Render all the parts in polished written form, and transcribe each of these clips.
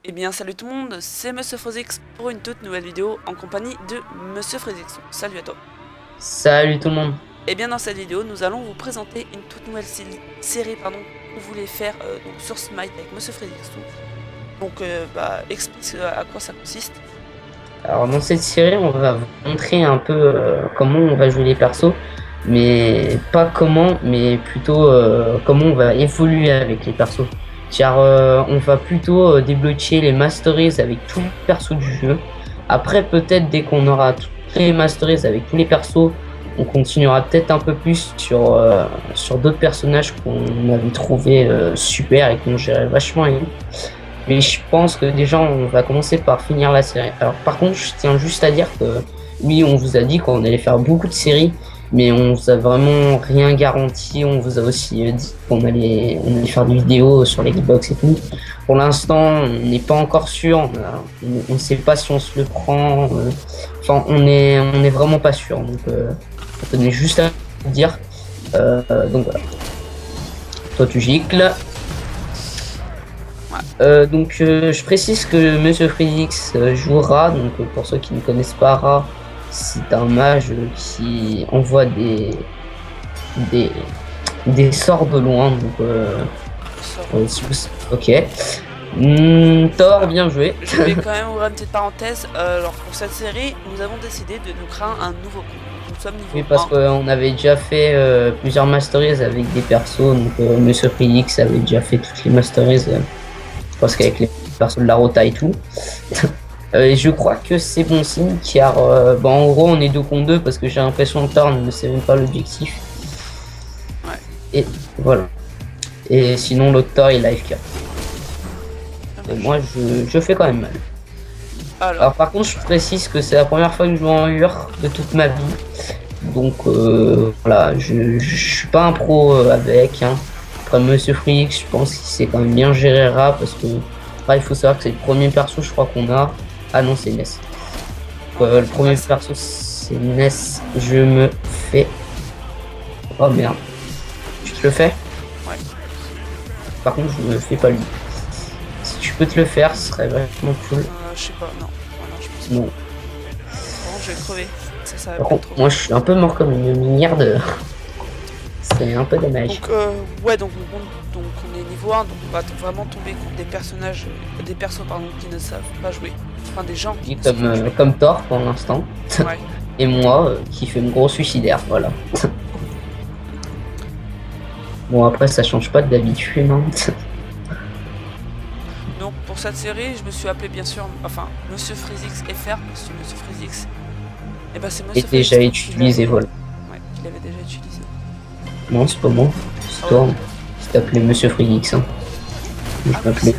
Eh bien salut tout le monde, c'est Monsieur Frozix pour une toute nouvelle vidéo en compagnie de Monsieur Frozix. Salut à toi. Salut tout le monde. Et bien dans cette vidéo, nous allons vous présenter une toute nouvelle série qu'on voulait faire donc sur Smite avec Monsieur Frozix. Donc explique à quoi ça consiste. Alors dans cette série, on va vous montrer un peu comment on va jouer les persos, mais pas comment, mais plutôt comment on va évoluer avec les persos. Car on va plutôt débloquer les masteries avec tous les persos du jeu. Après peut-être dès qu'on aura toutes les masteries avec tous les persos, on continuera peut-être un peu plus sur d'autres personnages qu'on avait trouvé super et qu'on gérait vachement aimé. Mais je pense que déjà, on va commencer par finir la série. Alors, par contre, je tiens juste à dire que oui, on vous a dit qu'on allait faire beaucoup de séries, mais on vous a vraiment rien garanti. On vous a aussi dit qu'on allait faire des vidéos sur les Xbox et tout. Pour l'instant, on n'est pas encore sûr. On ne sait pas si on se le prend. Enfin, on est vraiment pas sûr. Donc, je tenais juste à vous dire. Donc voilà. Toi, tu gicles. Je précise que Monsieur Phoenix jouera, donc pour ceux qui ne connaissent pas Ra, c'est un mage qui envoie des, des sorts de loin, donc ok. Thor, bien joué. Je vais quand même ouvrir une petite parenthèse. Alors pour cette série, nous avons décidé de nous créer un nouveau compte. Nous sommes niveau Oui, parce 1. qu'on avait déjà fait plusieurs masteries avec des persos, donc Monsieur Phoenix avait déjà fait toutes les masteries, parce qu'avec les persos de la Rota et tout. Et je crois que c'est bon signe car en gros on est 2 contre 2 parce que j'ai l'impression que Thor ne sait même pas l'objectif. Ouais. Et voilà. Et sinon l'autre Thor il a AFK. Et moi je fais quand même mal. Alors par contre je précise que c'est la première fois que je joue en UR de toute ma vie. Donc voilà, je suis pas un pro avec. Hein. Après Monsieur Freaks, je pense qu'il sait quand même bien gérer Ra parce que il faut savoir que c'est le premier perso je crois qu'on a. Ah non, c'est Ness. Le premier perso, c'est Ness. Je me fais. Oh merde. Tu te le fais? Ouais. Par contre, je me fais pas lui. Si tu peux te le faire, ce serait vraiment cool. Je sais pas, non. Je pense Non. pas. Bon, je vais crever. Ça va Par pas contre, trop. moi je suis un peu mort comme une miniarde. C'est un peu dommage. Donc donc on est niveau 1, donc on va vraiment tomber contre des personnages, des persos pardon, qui ne savent pas jouer. Enfin des gens qui ne savent pas jouer. Comme Thor pour l'instant. Ouais. Et moi qui fais une grosse suicidaire, voilà. Bon après ça change pas d'habitude. Hein. Donc pour cette série, je me suis appelé bien sûr, enfin Monsieur Freezix FR, Monsieur Freezix. Et bah c'est Monsieur Et déjà utilisé, voilà. Ouais, je l'avais déjà utilisé. Non, c'est pas moi. C'est toi. Ouais. Tu t'appelais Monsieur Freelix. Hein. Je Ah, m'appelais.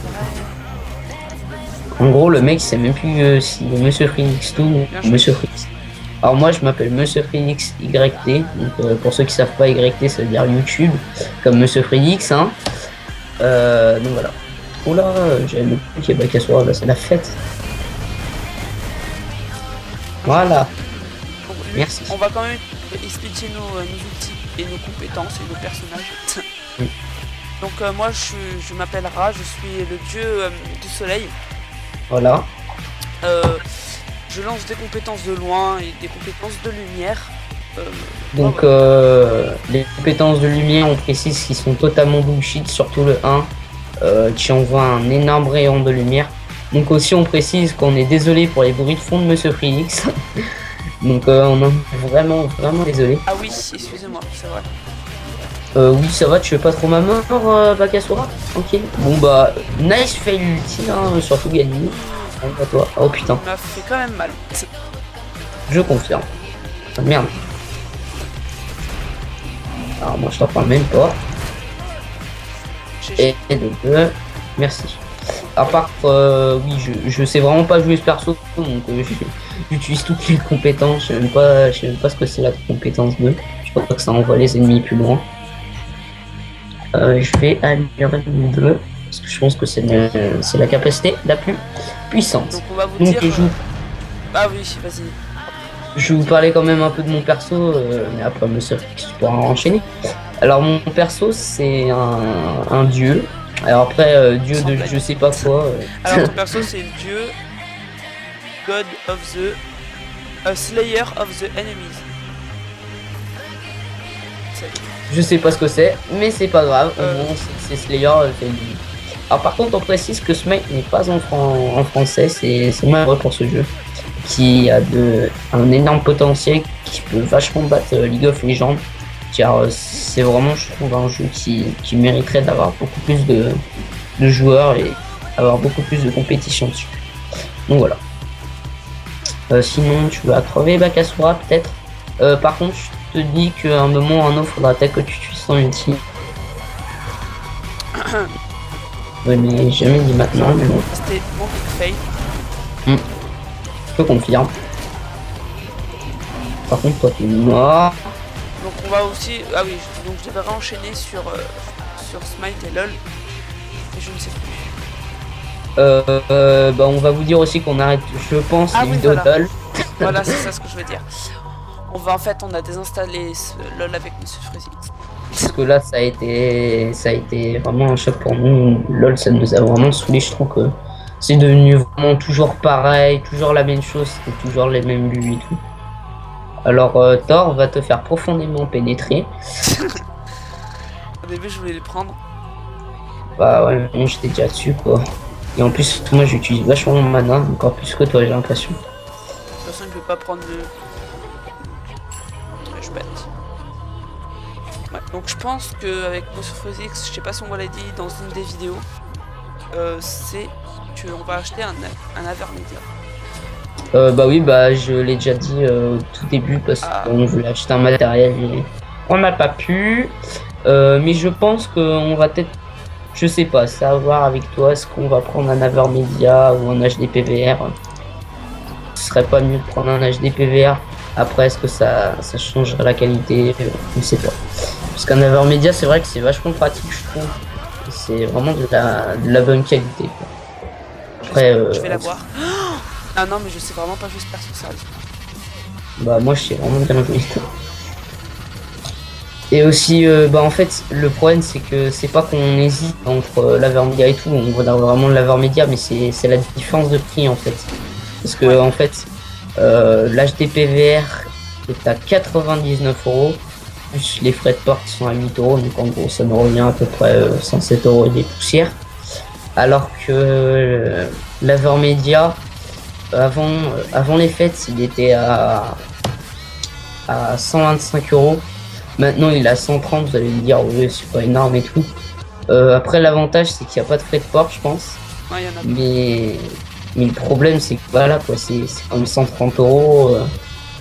En gros, le mec, il sait même plus si Monsieur Freelix tout ou Monsieur Freelix. Alors moi, je m'appelle Monsieur Freelix YT. Donc pour ceux qui savent pas YT, ça veut dire YouTube, comme Monsieur Freelix. Hein. Donc voilà. Oula, j'avais même plus qu'il y a Bakasura, là, c'est la fête. Voilà. Donc, Merci. On va quand même expliquer nos outils et nos compétences et nos personnages. Oui. Donc moi je m'appelle Ra, je suis le dieu du soleil. Voilà. Je lance des compétences de loin et des compétences de lumière. Donc les compétences de lumière, on précise qu'ils sont totalement bullshit, surtout le 1 qui envoie un énorme rayon de lumière. Donc aussi on précise qu'on est désolé pour les bruits de fond de Monsieur Phoenix. Donc on en est vraiment désolé. Ah oui, excusez-moi, c'est vrai. Oui ça va, tu fais pas trop ma mort Bakasura? Ok. Bon bah nice fail ulti hein, surtout gagné. À toi. Oh putain. Ça m'a fait quand même mal. Je confirme. Ah, merde. Alors moi je t'en parle même pas. Et de deux. Merci. À part oui je sais vraiment pas jouer ce perso donc j'utilise toutes les compétences. Je sais même pas ce que c'est la compétence 2. Je crois pas que ça envoie les ennemis plus loin. Je vais améliorer le 2 parce que je pense que c'est la capacité la plus puissante. Donc on va vous Donc, dire. Ah oui, vas-y. Je vais vous parler quand même un peu de mon perso, mais après Monsieur Fix, tu pourras enchaîner. Alors mon perso c'est un dieu Alors après, dieu de je sais pas quoi. Alors ton perso c'est le dieu God of the Slayer of the Enemies. Je sais pas ce que c'est, mais c'est pas grave. Au moins c'est Slayer. Alors par contre on précise que Smite n'est pas en français, c'est malheureux pour ce jeu. Qui a un énorme potentiel, qui peut vachement battre League of Legends. Car c'est vraiment, je trouve, un jeu qui mériterait d'avoir beaucoup plus de joueurs et avoir beaucoup plus de compétition dessus. Donc voilà. Sinon, tu vas crever Bakasura peut-être. Par contre, je te dis qu'à un moment ou un autre, faudra peut-être que tu tues son ulti. Ouais, mais jamais dit maintenant. Mais bon. C'était mon big fail. Je confirme. Par contre, toi, t'es mort. Donc on va aussi... Ah oui, donc je devrais enchaîner sur Smite et LoL. Et je ne sais plus. Bah on va vous dire aussi qu'on arrête, je pense, les vidéos voilà. LoL. Voilà, c'est ça ce que je veux dire. On a désinstallé ce LoL avec Monsieur Freezy. Parce que là, ça a été vraiment un choc pour nous. LoL, ça nous a vraiment saoulé. Je trouve que c'est devenu vraiment toujours pareil, toujours la même chose, c'était toujours les mêmes buts et tout. Alors Thor va te faire profondément pénétrer. Au début je voulais le prendre. Bah ouais, moi j'étais déjà dessus quoi. Et en plus moi j'utilise vachement mon mana, encore plus que toi j'ai l'impression. De toute façon il peut pas prendre le... Ouais, je bête. Ouais, donc je pense qu'avec Monsieur Freezix, je sais pas si on va l'a dit dans une des vidéos, c'est qu'on va acheter un Avermedia. Bah oui, bah je l'ai déjà dit au tout début parce qu'on voulait acheter un matériel et on n'a pas pu. Mais je pense qu'on va peut-être, je sais pas, savoir avec toi, est-ce qu'on va prendre un Avermedia ou un HDPVR. Ce serait pas mieux de prendre un HDPVR. Après, est-ce que ça changerait la qualité? Je ne sais pas. Parce qu'un Avermedia, c'est vrai que c'est vachement pratique, je trouve. C'est vraiment de la bonne qualité, quoi. Après, je vais la voir. Ah non, mais je sais vraiment pas jouer ce perso, sérieux. Bah moi je sais vraiment bien jouer. Et aussi, bah en fait, le problème c'est que c'est pas qu'on hésite entre l'Avermedia et tout, on va vraiment de l'Avermedia, mais c'est la différence de prix en fait. Parce que en fait, l'HDPVR est à 99€, plus les frais de port qui sont à 8€, donc en gros ça nous revient à peu près 107€ et des poussières. Alors que l'Avermedia, avant les fêtes, il était à 125€. Maintenant, il est à 130. Vous allez me dire, oui, c'est pas énorme et tout. Après, l'avantage, c'est qu'il n'y a pas de frais de port, je pense. Ouais, y en a. Mais le problème, c'est que voilà, quoi, c'est comme 130€.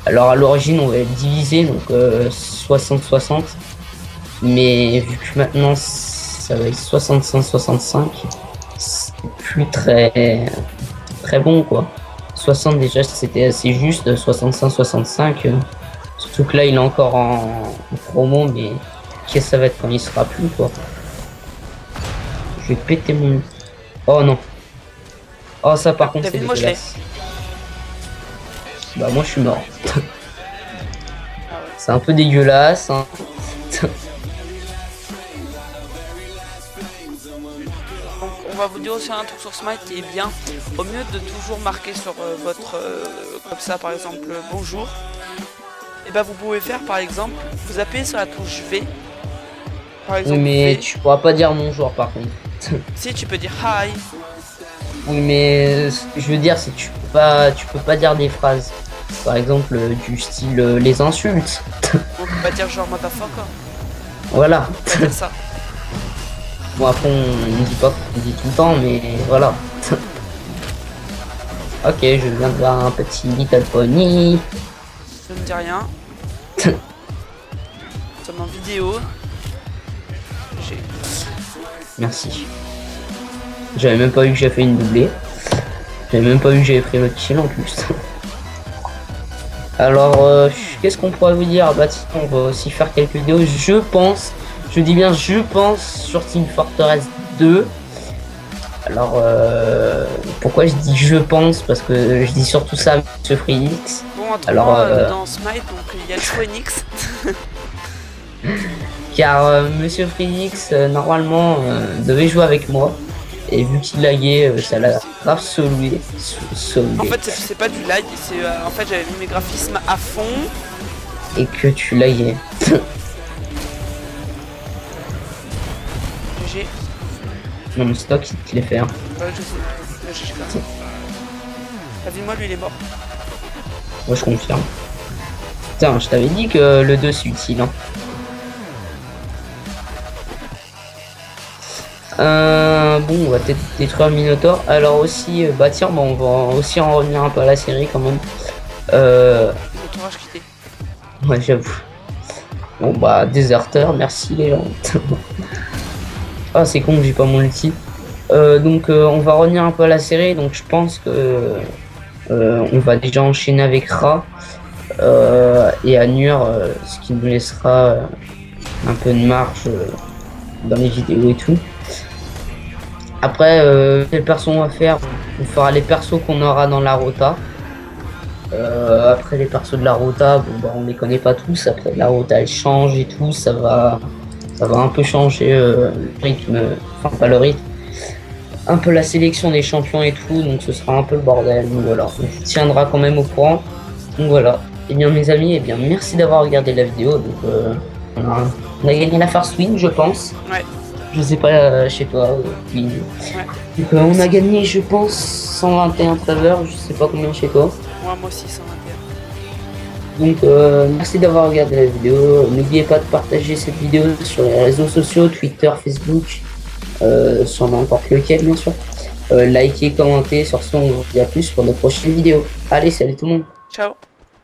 Alors, à l'origine, on va être divisé, donc 60-60. Mais vu que maintenant, ça va être 65-65, c'est plus très bon, quoi. 60 déjà c'était assez juste, 65-65, surtout que là il est encore en promo, mais qu'est-ce que ça va être quand il sera plus quoi. Je vais péter mon... Oh non. Oh ça par contre c'est dégueulasse. Bah moi je suis mort. C'est un peu dégueulasse hein. On va vous dire aussi un truc sur Smite qui est bien. Au mieux de toujours marquer sur votre comme ça par exemple bonjour, et ben vous pouvez faire par exemple, vous appuyez sur la touche V. Par exemple, oui mais V. tu pourras pas dire bonjour par contre. Si tu peux dire hi. Oui mais ce que je veux dire c'est que tu peux pas dire des phrases. Par exemple du style les insultes. On peut pas dire genre motherfucker. Voilà. On peut dire ça. Bon après on ne dit pas qu'on dit tout le temps mais voilà. Ok je viens de voir un petit Little Pony. Je ne dis rien. Nous sommes en vidéo. Merci. J'avais même pas vu que j'ai fait une doublée. J'avais même pas vu que j'avais pris le kill en plus. Alors qu'est-ce qu'on pourrait vous dire? Bah tiens, on va aussi faire quelques vidéos. Je dis bien je pense sur Team Fortress 2. Alors pourquoi je dis je pense? Parce que je dis surtout ça avec ce Freelix. Bon, en tout cas, dans Smite, donc il y a le Phoenix. car Monsieur Phoenix normalement devait jouer avec moi et vu qu'il laguait ça l'a grave saoulé. En fait, c'est pas du lag, c'est en fait j'avais mis mes graphismes à fond. Et que tu laguais. GG. Non mais c'est toi qui l'ai fait. Hein. Ouais, je sais. GG comme ça. Vas-y, lui il est mort. Moi je confirme. Putain, je t'avais dit que le 2 c'est utile. Hein. Bon, on va peut-être détruire Minotaur. Alors aussi, bah tiens, bon, on va aussi en revenir un peu à la série quand même. Entourage quitté. Ouais, j'avoue. Bon bah, déserteur, merci les gens. Ah, c'est con que j'ai pas mon ulti. Donc on va revenir un peu à la série. Donc je pense que on va déjà enchaîner avec Ra et Anur, ce qui nous laissera un peu de marge dans les vidéos et tout. Après, quel perso on va faire? On fera les persos qu'on aura dans la rota. Après les persos de la rota, bon, bah, on les connaît pas tous. Après la rota elle change et tout, ça va un peu changer le rythme, enfin pas le rythme, un peu la sélection des champions et tout, donc ce sera un peu le bordel. Donc voilà, on vous tiendra quand même au courant. Donc voilà. Et bien mes amis, et bien merci d'avoir regardé la vidéo. Donc on a gagné la first win, je pense. Ouais. Je sais pas chez toi, Win. Ouais. Donc on a gagné, je pense, 121 faveurs, je sais pas combien chez toi. Moi aussi 121. Donc merci d'avoir regardé la vidéo. N'oubliez pas de partager cette vidéo sur les réseaux sociaux, Twitter, Facebook, sur n'importe lequel bien sûr. Likez, commentez, sur ce on vous dit à plus pour de prochaines vidéos. Allez, salut tout le monde. Ciao.